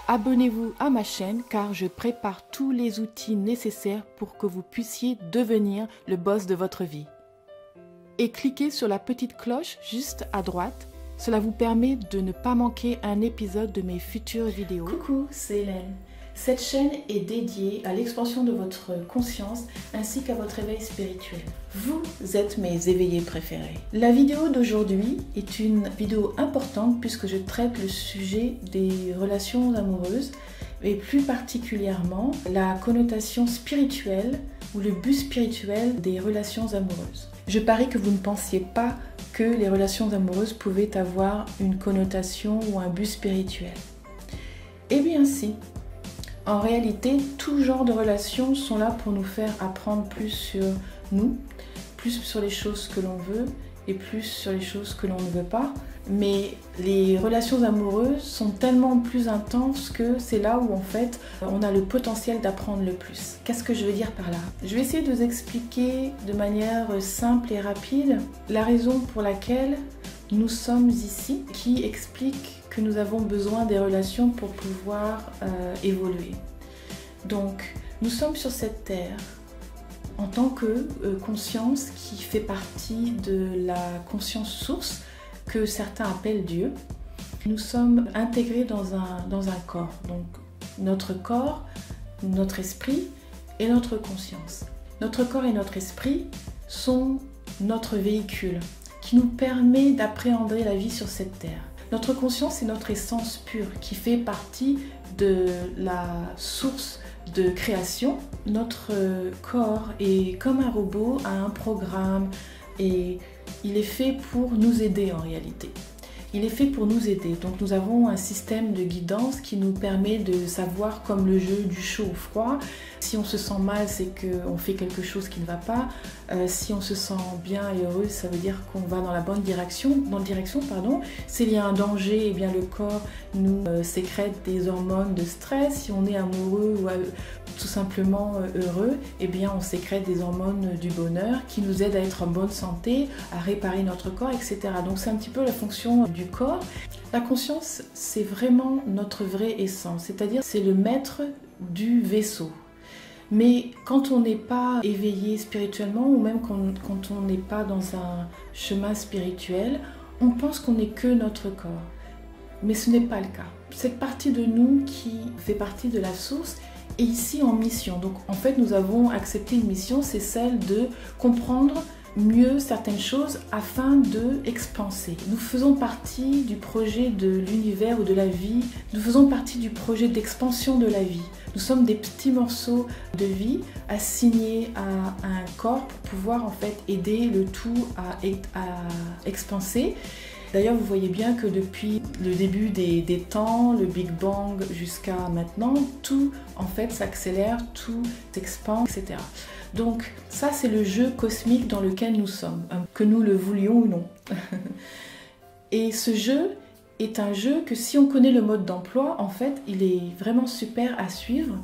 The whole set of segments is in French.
Abonnez-vous à ma chaîne car je prépare tous les outils nécessaires pour que vous puissiez devenir le boss de votre vie. Et cliquez sur la petite cloche juste à droite. Cela vous permet de ne pas manquer un épisode de mes futures vidéos. Coucou, c'est Hélène. Cette chaîne est dédiée à l'expansion de votre conscience ainsi qu'à votre éveil spirituel. Vous êtes mes éveillés préférés. La vidéo d'aujourd'hui est une vidéo importante puisque je traite le sujet des relations amoureuses et plus particulièrement la connotation spirituelle ou le but spirituel des relations amoureuses. Je parie que vous ne pensiez pas que les relations amoureuses pouvaient avoir une connotation ou un but spirituel. Eh bien si. En réalité, tout genre de relations sont là pour nous faire apprendre plus sur nous, plus sur les choses que l'on veut et plus sur les choses que l'on ne veut pas. Mais les relations amoureuses sont tellement plus intenses que c'est là où en fait on a le potentiel d'apprendre le plus. Qu'est-ce que je veux dire par là? Je vais essayer de vous expliquer de manière simple et rapide la raison pour laquelle nous sommes ici, qui explique que nous avons besoin des relations pour pouvoir évoluer. Donc, nous sommes sur cette terre en tant que conscience qui fait partie de la conscience source que certains appellent Dieu. Nous sommes intégrés dans un corps, donc notre corps, notre esprit et notre conscience. Notre corps et notre esprit sont notre véhicule qui nous permet d'appréhender la vie sur cette terre. Notre conscience est notre essence pure qui fait partie de la source de création. Notre corps est comme un robot, a un programme et il est fait pour nous aider en réalité. Il est fait pour nous aider. Donc nous avons un système de guidance qui nous permet de savoir, comme le jeu du chaud au froid, si on se sent mal, c'est qu'on fait quelque chose qui ne va pas. Si on se sent bien et heureux, ça veut dire qu'on va dans la bonne direction. S'il y a un danger, eh bien le corps nous sécrète des hormones de stress. Si on est amoureux ou tout simplement heureux, eh bien on sécrète des hormones du bonheur qui nous aident à être en bonne santé, à réparer notre corps, etc. Donc c'est un petit peu la fonction du corps. La conscience, c'est vraiment notre vraie essence, c'est-à-dire c'est le maître du vaisseau. Mais quand on n'est pas éveillé spirituellement ou même quand on n'est pas dans un chemin spirituel, on pense qu'on n'est que notre corps. Mais ce n'est pas le cas. Cette partie de nous qui fait partie de la source est ici en mission. Donc en fait, nous avons accepté une mission, c'est celle de comprendre mieux certaines choses afin de expanser. Nous faisons partie du projet de l'univers ou de la vie. Nous faisons partie du projet d'expansion de la vie. Nous sommes des petits morceaux de vie assignés à un corps pour pouvoir en fait aider le tout à expanser. D'ailleurs, vous voyez bien que depuis le début des temps, le Big Bang jusqu'à maintenant, tout en fait s'accélère, tout s'expand, etc. Donc ça, c'est le jeu cosmique dans lequel nous sommes, que nous le voulions ou non. Et ce jeu est un jeu que si on connaît le mode d'emploi, en fait, il est vraiment super à suivre.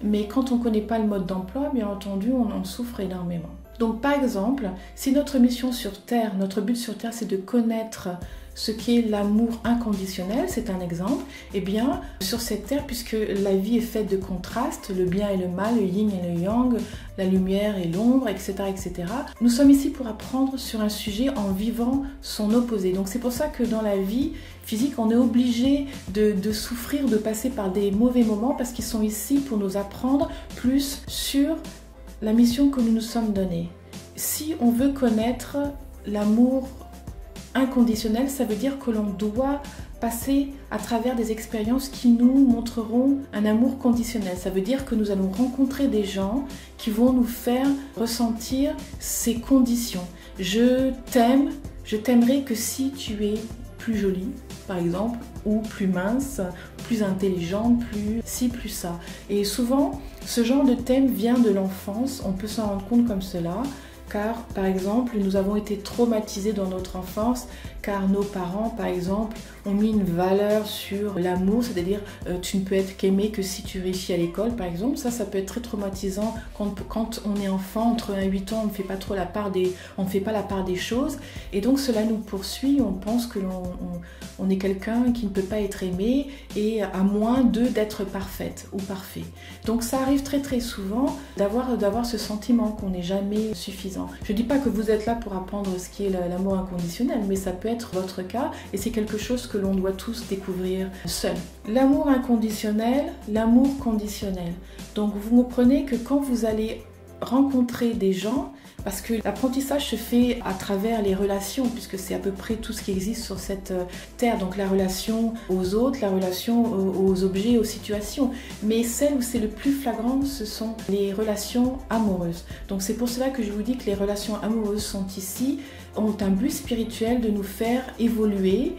Mais quand on ne connaît pas le mode d'emploi, bien entendu, on en souffre énormément. Donc par exemple, si notre mission sur Terre, notre but sur Terre, c'est de connaître ce qu'est l'amour inconditionnel, c'est un exemple, eh bien, sur cette terre, puisque la vie est faite de contrastes, le bien et le mal, le yin et le yang, la lumière et l'ombre, etc., etc., nous sommes ici pour apprendre sur un sujet en vivant son opposé. Donc c'est pour ça que dans la vie physique, on est obligé de souffrir, de passer par des mauvais moments, parce qu'ils sont ici pour nous apprendre plus sur la mission que nous nous sommes donnée. Si on veut connaître l'amour inconditionnel, ça veut dire que l'on doit passer à travers des expériences qui nous montreront un amour conditionnel. Ça veut dire que nous allons rencontrer des gens qui vont nous faire ressentir ces conditions. Je t'aimerai que si tu es plus jolie, par exemple, ou plus mince, plus intelligente, plus ci, plus ça. Et souvent, ce genre de thème vient de l'enfance, on peut s'en rendre compte comme cela. car par exemple nous avons été traumatisés dans notre enfance car nos parents par exemple ont mis une valeur sur l'amour, c'est-à-dire tu ne peux être qu'aimé que si tu réussis à l'école par exemple. Ça peut être très traumatisant quand on est enfant, entre 1 et 8 ans, on ne fait pas trop la part des choses et donc cela nous poursuit, on pense que on est quelqu'un qui ne peut pas être aimé et à moins d'être parfaite ou parfait. Donc ça arrive très très souvent d'avoir ce sentiment qu'on n'est jamais suffisant. Je ne dis pas que vous êtes là pour apprendre ce qui est l'amour inconditionnel, mais ça peut être votre cas et c'est quelque chose que l'on doit tous découvrir seul. L'amour inconditionnel, l'amour conditionnel. Donc vous comprenez que quand vous allez rencontrer des gens, parce que l'apprentissage se fait à travers les relations, puisque c'est à peu près tout ce qui existe sur cette terre, donc la relation aux autres, la relation aux objets, aux situations. Mais celle où c'est le plus flagrant, ce sont les relations amoureuses. Donc c'est pour cela que je vous dis que les relations amoureuses sont ici, ont un but spirituel de nous faire évoluer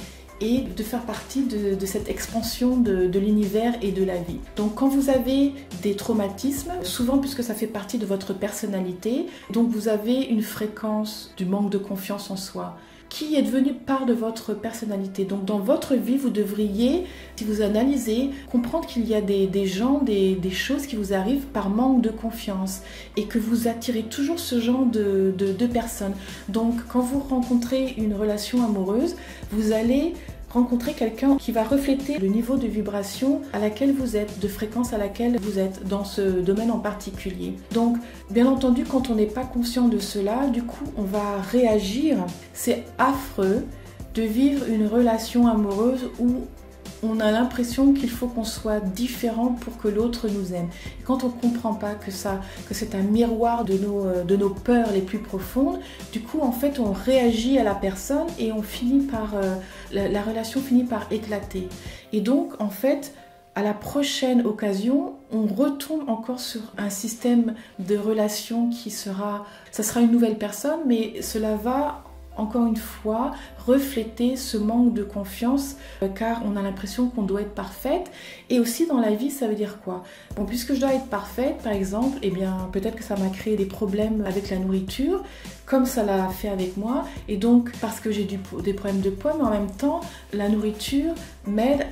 et de faire partie de cette expansion de l'univers et de la vie. Donc quand vous avez des traumatismes, souvent puisque ça fait partie de votre personnalité, donc vous avez une fréquence du manque de confiance en soi qui est devenue part de votre personnalité. Donc dans votre vie, vous devriez, si vous analysez, comprendre qu'il y a des gens, des choses qui vous arrivent par manque de confiance et que vous attirez toujours ce genre de personnes. Donc quand vous rencontrez une relation amoureuse, vous allez rencontrer quelqu'un qui va refléter le niveau de vibration à laquelle vous êtes, de fréquence à laquelle vous êtes dans ce domaine en particulier. Donc, bien entendu, quand on n'est pas conscient de cela, du coup, on va réagir. C'est affreux de vivre une relation amoureuse où on a l'impression qu'il faut qu'on soit différent pour que l'autre nous aime. Et quand on ne comprend pas que c'est un miroir de nos peurs les plus profondes, du coup, en fait, on réagit à la personne et on finit par, la relation finit par éclater. Et donc, en fait, à la prochaine occasion, on retombe encore sur un système de relation ça sera une nouvelle personne, mais cela va encore une fois refléter ce manque de confiance car on a l'impression qu'on doit être parfaite. Et aussi dans la vie, ça veut dire quoi? Bon, puisque je dois être parfaite par exemple, eh bien peut-être que ça m'a créé des problèmes avec la nourriture comme ça l'a fait avec moi, et donc parce que j'ai des problèmes de poids, mais en même temps la nourriture m'aide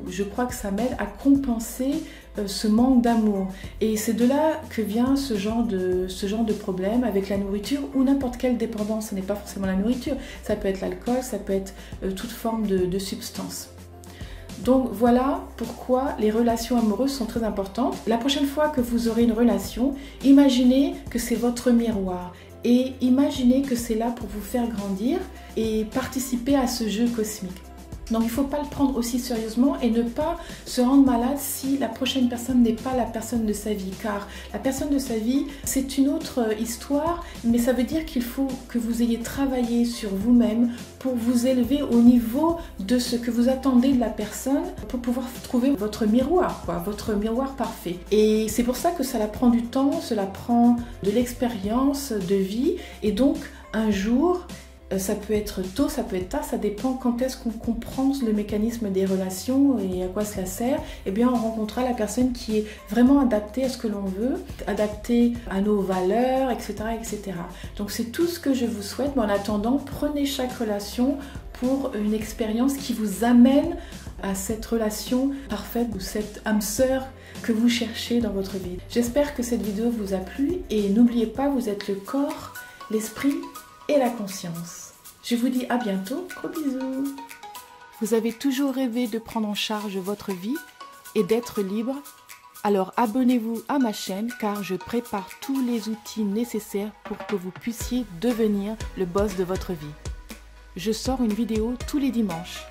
je crois que ça m'aide à compenser ce manque d'amour. Et c'est de là que vient ce genre de problème avec la nourriture ou n'importe quelle dépendance. Ce n'est pas forcément la nourriture, ça peut être l'alcool, ça peut être toute forme de substance. Donc voilà pourquoi les relations amoureuses sont très importantes. La prochaine fois que vous aurez une relation, imaginez que c'est votre miroir et imaginez que c'est là pour vous faire grandir et participer à ce jeu cosmique. Donc il ne faut pas le prendre aussi sérieusement et ne pas se rendre malade si la prochaine personne n'est pas la personne de sa vie, car la personne de sa vie c'est une autre histoire, mais ça veut dire qu'il faut que vous ayez travaillé sur vous-même pour vous élever au niveau de ce que vous attendez de la personne pour pouvoir trouver votre miroir, votre miroir parfait. Et c'est pour ça que cela prend du temps, cela prend de l'expérience de vie, et donc un jour, ça peut être tôt, ça peut être tard, ça dépend quand est-ce qu'on comprend le mécanisme des relations et à quoi cela sert. Eh bien, on rencontrera la personne qui est vraiment adaptée à ce que l'on veut, adaptée à nos valeurs, etc., etc. Donc, c'est tout ce que je vous souhaite. Mais en attendant, prenez chaque relation pour une expérience qui vous amène à cette relation parfaite ou cette âme sœur que vous cherchez dans votre vie. J'espère que cette vidéo vous a plu et n'oubliez pas, vous êtes le corps, l'esprit et la conscience. Je vous dis à bientôt, gros bisous. Vous avez toujours rêvé de prendre en charge votre vie et d'être libre? Alors abonnez-vous à ma chaîne car je prépare tous les outils nécessaires pour que vous puissiez devenir le boss de votre vie. Je sors une vidéo tous les dimanches.